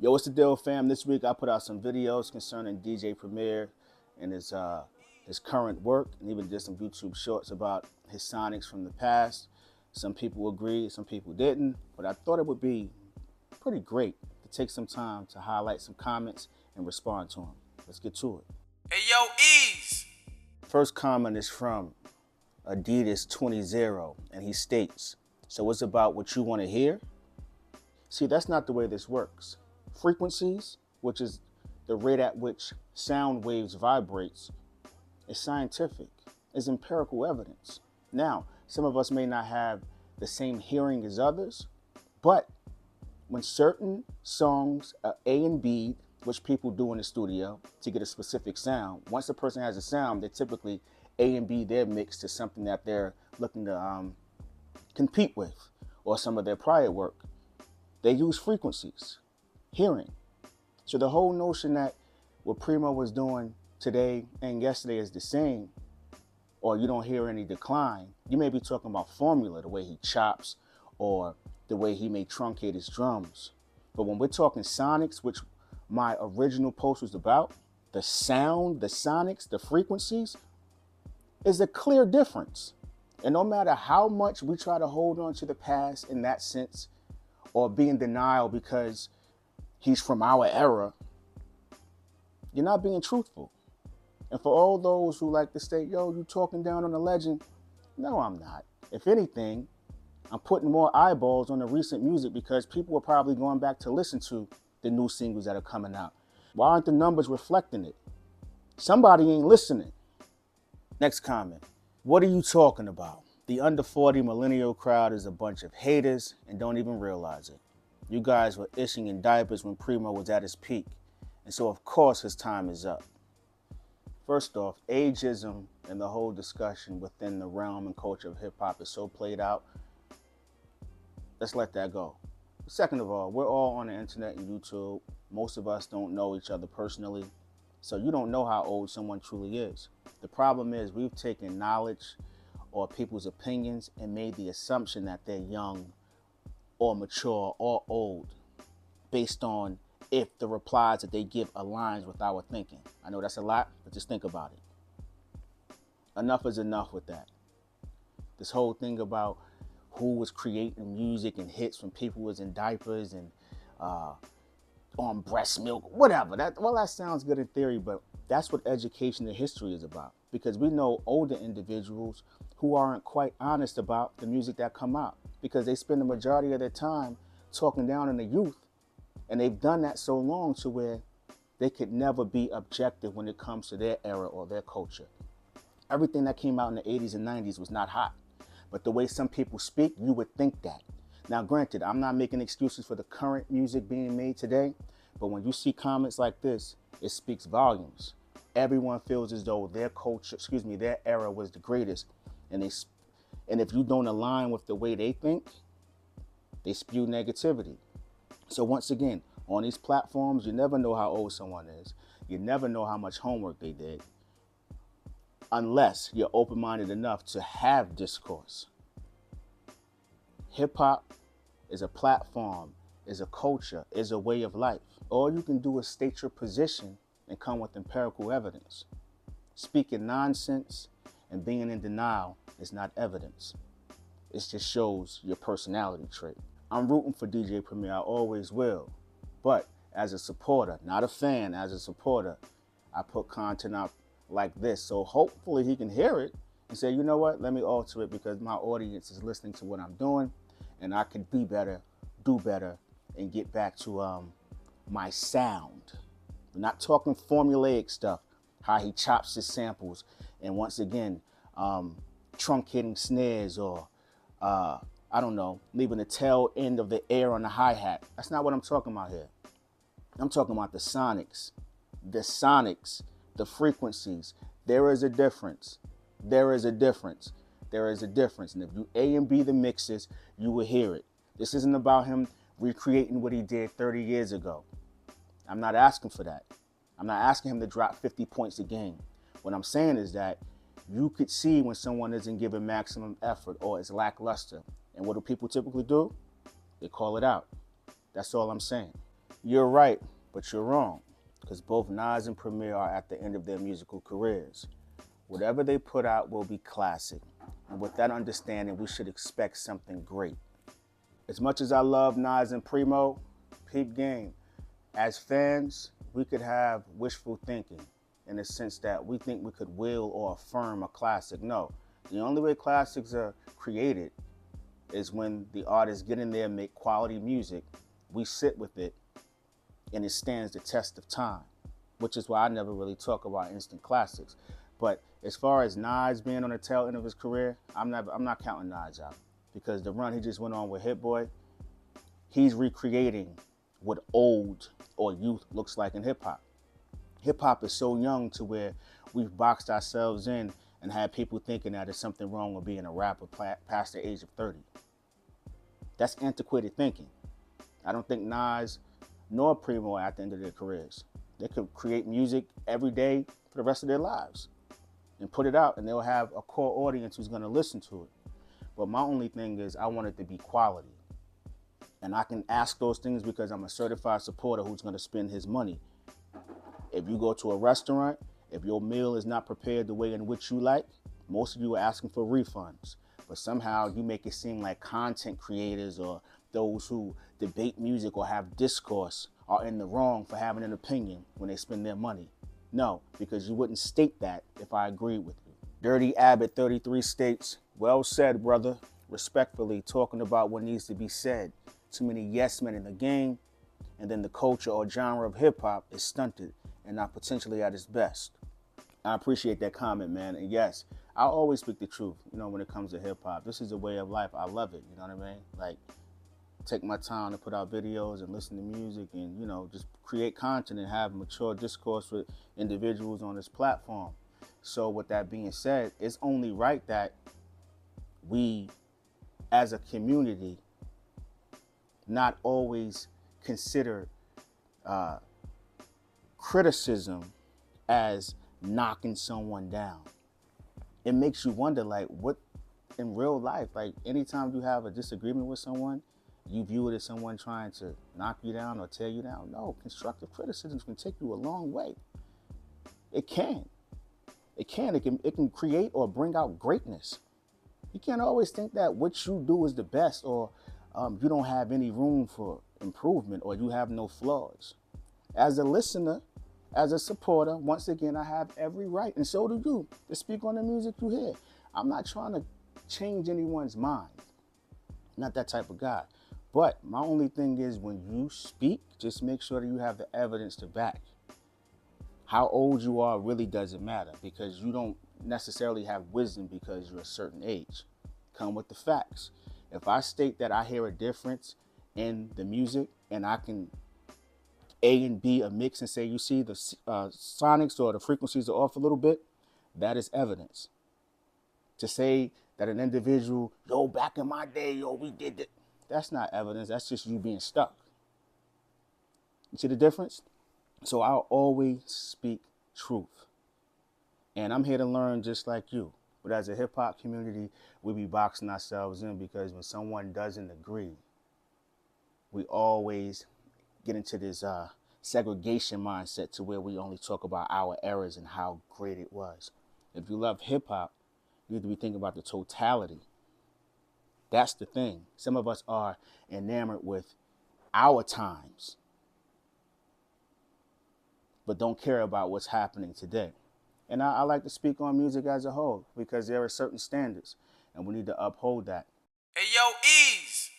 Yo, what's the deal, fam? This week I put out some videos concerning DJ Premier and his current work, and even did some YouTube shorts about his sonics from the past. Some people agreed, some people didn't, but I thought it would be pretty great to take some time to highlight some comments and respond to them. Let's get to it. Hey yo, Eeze! First comment is from Adidas20, and he states, "So it's about what you want to hear?" See, that's not the way this works. Frequencies, which is the rate at which sound waves vibrates, is scientific, is empirical evidence. Now, some of us may not have the same hearing as others, but when certain songs are A and B, which people do in the studio to get a specific sound, once a person has a sound, they typically A and B their mix to something that they're looking to compete with, or some of their prior work. They use frequencies, hearing. So the whole notion that what Primo was doing today and yesterday is the same, or you don't hear any decline, you may be talking about formula, the way he chops, or the way he may truncate his drums. But when we're talking sonics, which my original post was about, the sound, the sonics, the frequencies, is a clear difference. And no matter how much we try to hold on to the past in that sense, or be in denial because he's from our era, you're not being truthful. And for all those who like to say, yo, you talking down on the legend, no, I'm not. If anything, I'm putting more eyeballs on the recent music because people are probably going back to listen to the new singles that are coming out. Why aren't the numbers reflecting it? Somebody ain't listening. Next comment. What are you talking about? The under 40 millennial crowd is a bunch of haters and don't even realize it. You guys were ishing in diapers when Primo was at his peak, and so of course his time is up. First off, agism and the whole discussion within the realm and culture of hip hop is so played out. Let's let that go. Second of all, we're all on the internet and YouTube. Most of us don't know each other personally, so you don't know how old someone truly is. The problem is we've taken knowledge or people's opinions and made the assumption that they're young or mature or old based on if the replies that they give aligns with our thinking. I know that's a lot, but just think about it. Enough is enough with that. This whole thing about who was creating music and hits when people was in diapers and on breast milk, whatever. That sounds good in theory, but that's what education and history is about. Because we know older individuals who aren't quite honest about the music that come out because they spend the majority of their time talking down on the youth, and they've done that so long to where they could never be objective when it comes to their era or their culture. Everything that came out in the 80s and 90s was not hot, but the way some people speak, you would think that. Now, granted, I'm not making excuses for the current music being made today, but when you see comments like this, it speaks volumes. Everyone feels as though their culture, their era was the greatest, and if you don't align with the way they think, they spew negativity. So once again, on these platforms, you never know how old someone is. You never know how much homework they did, unless you're open-minded enough to have discourse. Hip-hop is a platform, is a culture, is a way of life. All you can do is state your position and come with empirical evidence. Speaking nonsense and being in denial is not evidence. It just shows your personality trait. I'm rooting for DJ Premier, I always will. But as a supporter, not a fan, as a supporter, I put content out like this. So hopefully he can hear it and say, you know what, let me alter it because my audience is listening to what I'm doing and I can be better, do better, and get back to my sound. We're not talking formulaic stuff, how he chops his samples, and once again, truncating snares or, I don't know, leaving the tail end of the air on the hi-hat. That's not what I'm talking about here. I'm talking about the sonics, the frequencies. There is a difference. There is a difference. There is a difference. And if you A and B the mixes, you will hear it. This isn't about him recreating what he did 30 years ago. I'm not asking for that. I'm not asking him to drop 50 points a game. What I'm saying is that you could see when someone isn't giving maximum effort or is lackluster. And what do people typically do? They call it out. That's all I'm saying. You're right, but you're wrong, because both Nas and Premier are at the end of their musical careers. Whatever they put out will be classic, and with that understanding, we should expect something great. As much as I love Nas and Primo, peep game. As fans, we could have wishful thinking in the sense that we think we could will or affirm a classic. No, the only way classics are created is when the artists get in there and make quality music. We sit with it and it stands the test of time, which is why I never really talk about instant classics. But as far as Nas being on the tail end of his career, I'm not counting Nas out, because the run he just went on with Hit Boy, he's recreating what old or youth looks like in hip hop. Hip hop is so young to where we've boxed ourselves in and had people thinking that there's something wrong with being a rapper past the age of 30. That's antiquated thinking. I don't think Nas nor Primo are at the end of their careers. They could create music every day for the rest of their lives and put it out, and they'll have a core audience who's going to listen to it. But my only thing is I want it to be quality. And I can ask those things because I'm a certified supporter who's going to spend his money. If you go to a restaurant, if your meal is not prepared the way in which you like, most of you are asking for refunds. But somehow you make it seem like content creators or those who debate music or have discourse are in the wrong for having an opinion when they spend their money. No, because you wouldn't state that if I agreed with you. Dirty Abbott 33 states, well said, brother. Respectfully, talking about what needs to be said. Too many yes men in the game, and then the culture or genre of hip hop is stunted and not potentially at its best. I appreciate that comment, man. And yes, I'll always speak the truth, when it comes to hip hop. This is a way of life. I love it, you know what I mean? Like, take my time to put out videos and listen to music and, just create content and have mature discourse with individuals on this platform. So with that being said, it's only right that we, as a community, not always consider criticism as knocking someone down. It makes you wonder, like, what in real life, like anytime you have a disagreement with someone, you view it as someone trying to knock you down or tear you down. No, constructive criticism can take you a long way. It can. It can create or bring out greatness. You can't always think that what you do is the best, or you don't have any room for improvement, or you have no flaws. As a listener, as a supporter, once again, I have every right, and so do you, to speak on the music you hear. I'm not trying to change anyone's mind. Not that type of guy. But my only thing is, when you speak, just make sure that you have the evidence to back. How old you are really doesn't matter, because you don't necessarily have wisdom because you're a certain age. Come with the facts. If I state that I hear a difference in the music and I can A and B a mix and say, you see the sonics or the frequencies are off a little bit, that is evidence. To say that an individual, back in my day, we did it, that's not evidence. That's just you being stuck. You see the difference? So I'll always speak truth. And I'm here to learn just like you. But as a hip hop community, we be boxing ourselves in, because when someone doesn't agree, we always get into this segregation mindset to where we only talk about our errors and how great it was. If you love hip hop, you need to be thinking about the totality. That's the thing. Some of us are enamored with our times, but don't care about what's happening today. And I like to speak on music as a whole, because there are certain standards, and we need to uphold that. Hey, yo, Eeze.